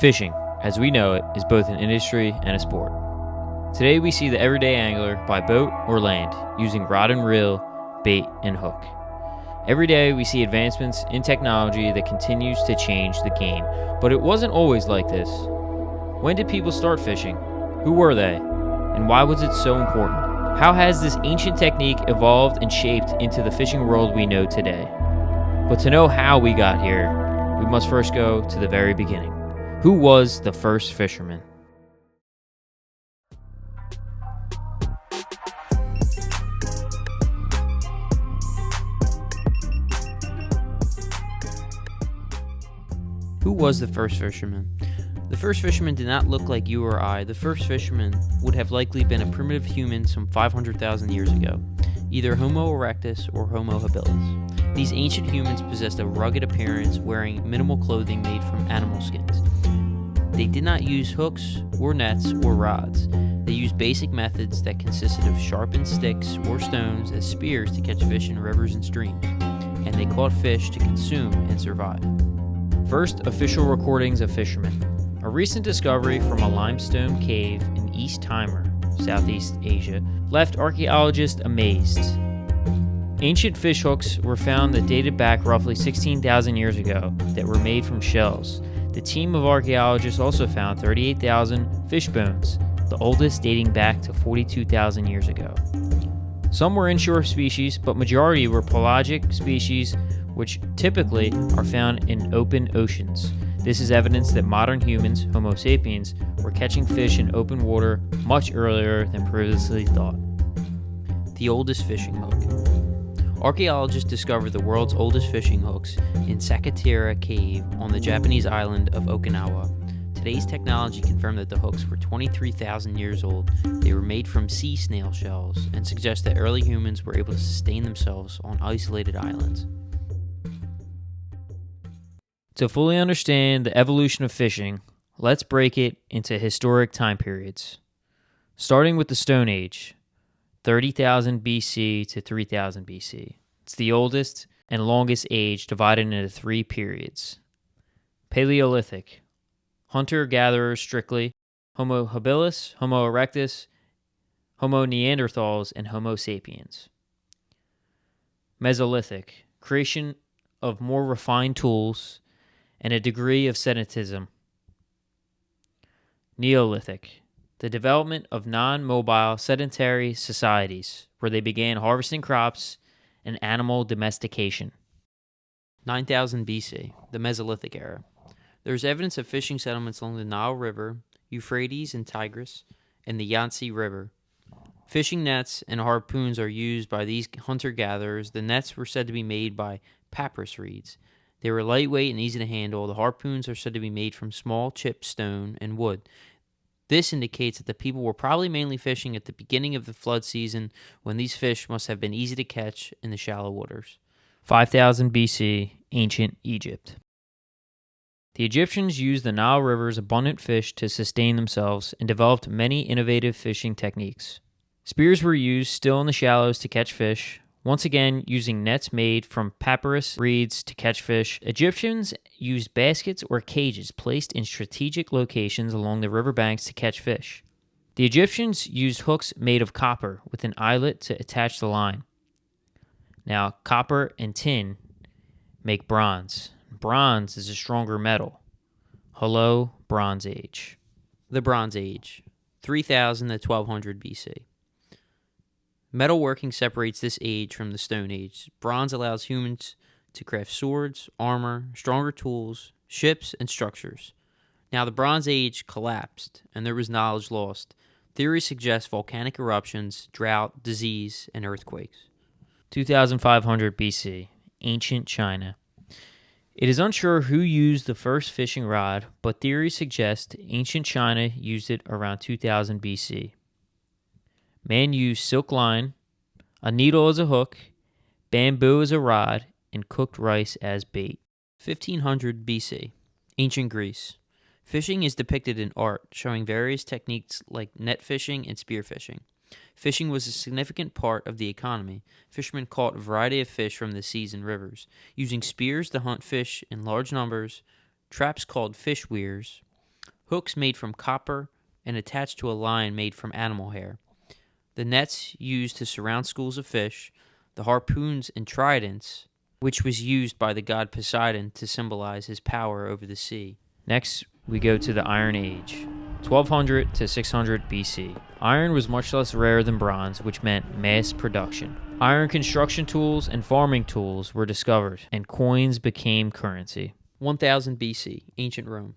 Fishing, as we know it, is both an industry and a sport. Today we see the everyday angler by boat or land, using rod and reel, bait, and hook. Every day we see advancements in technology that continues to change the game, but it wasn't always like this. When did people start fishing? Who were they? And why was it so important? How has this ancient technique evolved and shaped into the fishing world we know today? But to know how we got here, we must first go to the very beginning. Who was the first fisherman? Who was the first fisherman? The first fisherman did not look like you or I. The first fisherman would have likely been a primitive human some 500,000 years ago, either Homo erectus or Homo habilis. These ancient humans possessed a rugged appearance, wearing minimal clothing made from animal skins. They did not use hooks or nets or rods. They used basic methods that consisted of sharpened sticks or stones as spears to catch fish in rivers and streams, and they caught fish to consume and survive. First official recordings of fishermen. A recent discovery from a limestone cave in East Timor, Southeast Asia, left archaeologists amazed. Ancient fish hooks were found that dated back roughly 16,000 years ago that were made from shells. The team of archaeologists also found 38,000 fish bones, the oldest dating back to 42,000 years ago. Some were inshore species, but majority were pelagic species, which typically are found in open oceans. This is evidence that modern humans, Homo sapiens, were catching fish in open water much earlier than previously thought. The oldest fishing hook. Archaeologists discovered the world's oldest fishing hooks in Sakatera Cave on the Japanese island of Okinawa. Today's technology confirmed that the hooks were 23,000 years old. They were made from sea snail shells and suggest that early humans were able to sustain themselves on isolated islands. To fully understand the evolution of fishing, let's break it into historic time periods. Starting with the Stone Age, 30,000 BC to 3000 BC. It's the oldest and longest age, divided into three periods. Paleolithic, hunter-gatherers strictly, Homo habilis, Homo erectus, Homo neanderthals, and Homo sapiens. Mesolithic, creation of more refined tools and a degree of sedentism. Neolithic, the development of non-mobile sedentary societies, where they began harvesting crops and animal domestication. 9000 BC, the Mesolithic era. There is evidence of fishing settlements along the Nile River, Euphrates and Tigris, and the Yangtze River. Fishing nets and harpoons are used by these hunter-gatherers. The nets were said to be made by papyrus reeds. They were lightweight and easy to handle. The harpoons are said to be made from small chipped stone and wood. This indicates that the people were probably mainly fishing at the beginning of the flood season, when these fish must have been easy to catch in the shallow waters. 5000 BC, ancient Egypt. The Egyptians used the Nile River's abundant fish to sustain themselves and developed many innovative fishing techniques. Spears were used still in the shallows to catch fish, once again using nets made from papyrus reeds to catch fish. Egyptians used baskets or cages placed in strategic locations along the riverbanks to catch fish. The Egyptians used hooks made of copper with an eyelet to attach the line. Now, copper and tin make bronze. Bronze is a stronger metal. Hello, Bronze Age. The Bronze Age, 3000 to 1200 BC. Metalworking separates this age from the Stone Age. Bronze allows humans to craft swords, armor, stronger tools, ships, and structures. Now, the Bronze Age collapsed, and there was knowledge lost. Theories suggest volcanic eruptions, drought, disease, and earthquakes. 2500 BC, ancient China. It is unsure who used the first fishing rod, but theories suggest ancient China used it around 2000 BC. Man used silk line, a needle as a hook, bamboo as a rod, and cooked rice as bait. 1500 BC, ancient Greece. Fishing is depicted in art, showing various techniques like net fishing and spear fishing. Fishing was a significant part of the economy. Fishermen caught a variety of fish from the seas and rivers, using spears to hunt fish in large numbers, traps called fish weirs, hooks made from copper, and attached to a line made from animal hair. The nets used to surround schools of fish, the harpoons and tridents, which was used by the god Poseidon to symbolize his power over the sea. Next, we go to the Iron Age, 1200 to 600 BC. Iron was much less rare than bronze, which meant mass production. Iron construction tools and farming tools were discovered, and coins became currency. 1000 BC, Ancient Rome.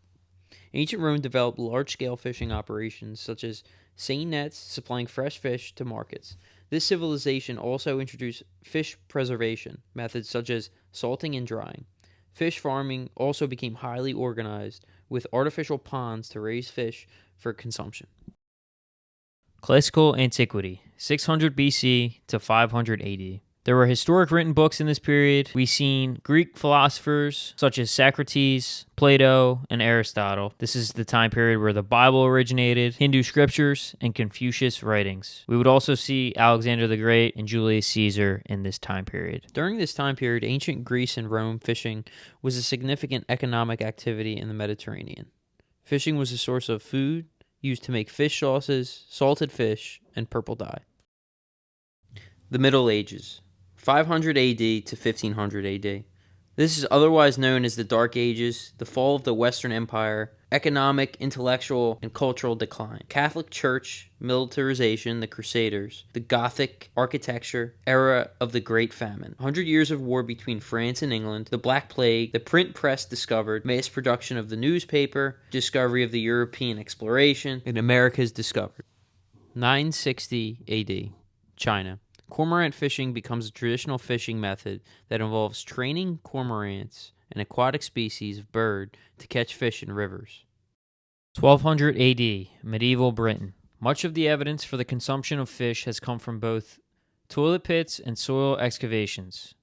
Ancient Rome developed large-scale fishing operations such as seine nets supplying fresh fish to markets. This civilization also introduced fish preservation methods such as salting and drying. Fish farming also became highly organized, with artificial ponds to raise fish for consumption. Classical Antiquity, 600 BC to 500 AD. There were historic written books in this period. We've seen Greek philosophers such as Socrates, Plato, and Aristotle. This is the time period where the Bible originated, Hindu scriptures, and Confucius writings. We would also see Alexander the Great and Julius Caesar in this time period. During this time period, ancient Greece and Rome fishing was a significant economic activity in the Mediterranean. Fishing was a source of food used to make fish sauces, salted fish, and purple dye. The Middle Ages. 500 AD to 1500 AD. This is otherwise known as the Dark Ages, the fall of the Western Empire, economic, intellectual, and cultural decline, Catholic Church, militarization, the Crusaders, the Gothic architecture, era of the Great Famine, 100 years of war between France and England, the Black Plague, the print press discovered, mass production of the newspaper, discovery of the European exploration, and America's discovered. 960 AD, China. Cormorant fishing becomes a traditional fishing method that involves training cormorants, an aquatic species of bird, to catch fish in rivers. 1200 AD, Medieval Britain. Much of the evidence for the consumption of fish has come from both toilet pits and soil excavations.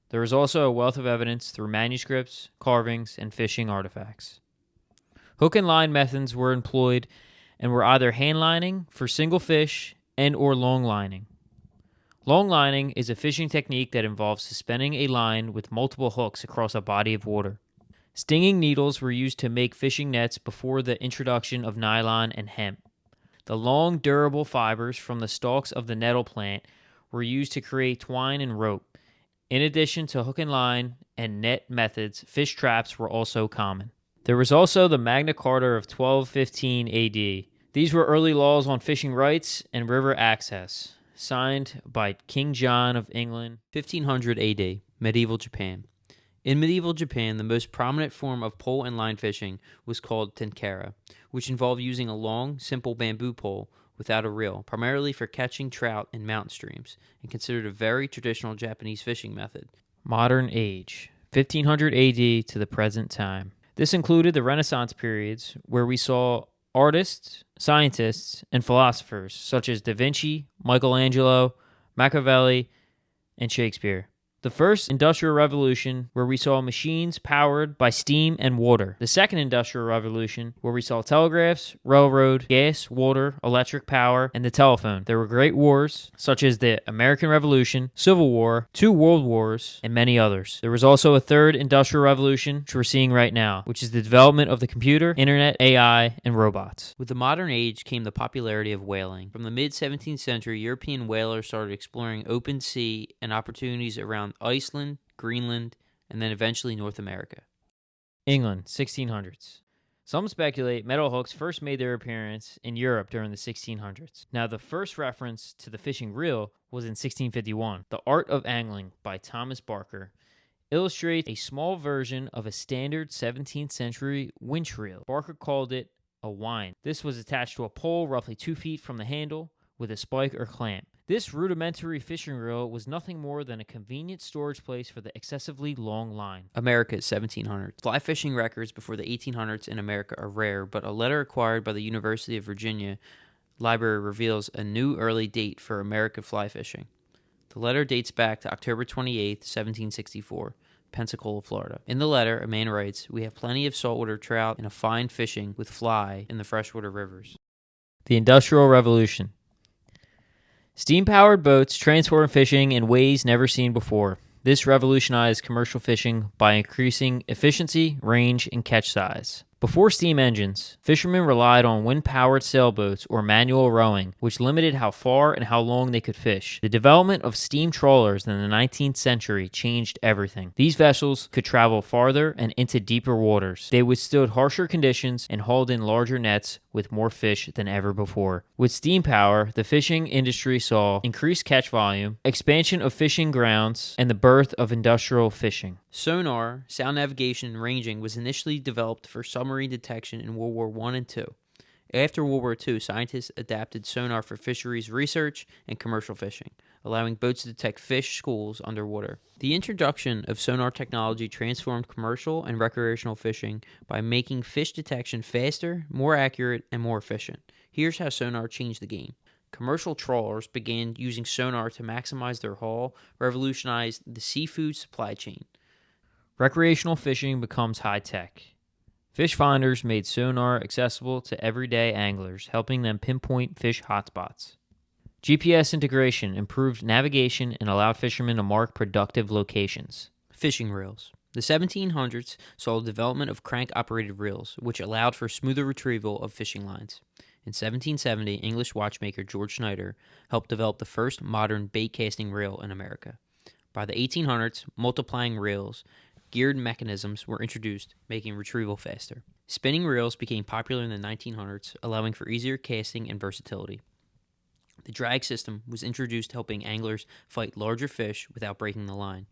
There is also a wealth of evidence through manuscripts, carvings, and fishing artifacts. Hook and line methods were employed and were either hand lining for single fish and or long lining. Long lining is a fishing technique that involves suspending a line with multiple hooks across a body of water. Stinging needles were used to make fishing nets before the introduction of nylon and hemp. The long, durable fibers from the stalks of the nettle plant were used to create twine and rope. In addition to hook and line and net methods, fish traps were also common. There was also the Magna Carta of 1215 AD. These were early laws on fishing rights and river access, signed by King John of England. 1500 AD, Medieval Japan. In medieval Japan, the most prominent form of pole and line fishing was called tenkara, which involved using a long, simple bamboo pole without a reel, primarily for catching trout in mountain streams, and considered a very traditional Japanese fishing method. Modern Age, 1500 AD to the present time. This included the Renaissance periods, where we saw artists, scientists, and philosophers such as Da Vinci, Michelangelo, Machiavelli, and Shakespeare. The first industrial revolution, where we saw machines powered by steam and water. The second industrial revolution, where we saw telegraphs, railroad, gas, water, electric power, and the telephone. There were great wars, such as the American Revolution, Civil War, 2 world wars, and many others. There was also a third industrial revolution, which we're seeing right now, which is the development of the computer, internet, AI, and robots. With the modern age came the popularity of whaling. From the mid-17th century, European whalers started exploring open sea and opportunities around Iceland, Greenland, and then eventually North America. England, 1600s. Some speculate metal hooks first made their appearance in Europe during the 1600s. Now, the first reference to the fishing reel was in 1651. The Art of Angling by Thomas Barker illustrates a small version of a standard 17th century winch reel. Barker called it a wind. This was attached to a pole roughly 2 feet from the handle with a spike or clamp. This rudimentary fishing reel was nothing more than a convenient storage place for the excessively long line. America, 1700s. Fly fishing records before the 1800s in America are rare, but a letter acquired by the University of Virginia Library reveals a new early date for American fly fishing. The letter dates back to October 28, 1764, Pensacola, Florida. In the letter, a man writes, "We have plenty of saltwater trout and a fine fishing with fly in the freshwater rivers." The Industrial Revolution. Steam-powered boats transformed fishing in ways never seen before. This revolutionized commercial fishing by increasing efficiency, range, and catch size. Before steam engines, fishermen relied on wind-powered sailboats or manual rowing, which limited how far and how long they could fish. The development of steam trawlers in the 19th century changed everything. These vessels could travel farther and into deeper waters. They withstood harsher conditions and hauled in larger nets with more fish than ever before. With steam power, the fishing industry saw increased catch volume, expansion of fishing grounds, and the birth of industrial fishing. Sonar, sound navigation, and ranging was initially developed for submarine detection in World War I and II. After World War II, scientists adapted sonar for fisheries research and commercial fishing, allowing boats to detect fish schools underwater. The introduction of sonar technology transformed commercial and recreational fishing by making fish detection faster, more accurate, and more efficient. Here's how sonar changed the game. Commercial trawlers began using sonar to maximize their haul, revolutionized the seafood supply chain. Recreational fishing becomes high-tech. Fish finders made sonar accessible to everyday anglers, helping them pinpoint fish hotspots. GPS integration improved navigation and allowed fishermen to mark productive locations. Fishing reels. The 1700s saw the development of crank-operated reels, which allowed for smoother retrieval of fishing lines. In 1770, English watchmaker George Snyder helped develop the first modern bait-casting reel in America. By the 1800s, multiplying reels, geared mechanisms were introduced, making retrieval faster. Spinning reels became popular in the 1900s, allowing for easier casting and versatility. The drag system was introduced, helping anglers fight larger fish without breaking the line.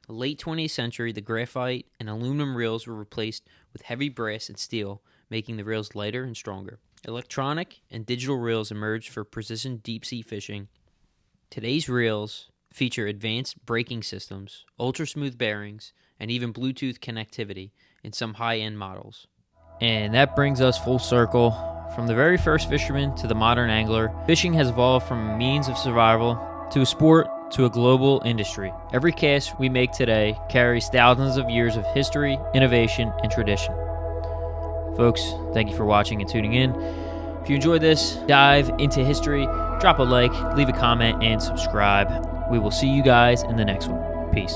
In the late 20th century, the graphite and aluminum reels were replaced with heavy brass and steel, making the reels lighter and stronger. Electronic and digital reels emerged for precision deep-sea fishing. Today's reels feature advanced braking systems, ultra-smooth bearings, and even Bluetooth connectivity in some high-end models. And that brings us full circle. From the very first fisherman to the modern angler, fishing has evolved from a means of survival to a sport to a global industry. Every cast we make today carries thousands of years of history, innovation, and tradition. Folks, thank you for watching and tuning in. If you enjoyed this dive into history, drop a like, leave a comment, and subscribe. We will see you guys in the next one. Peace.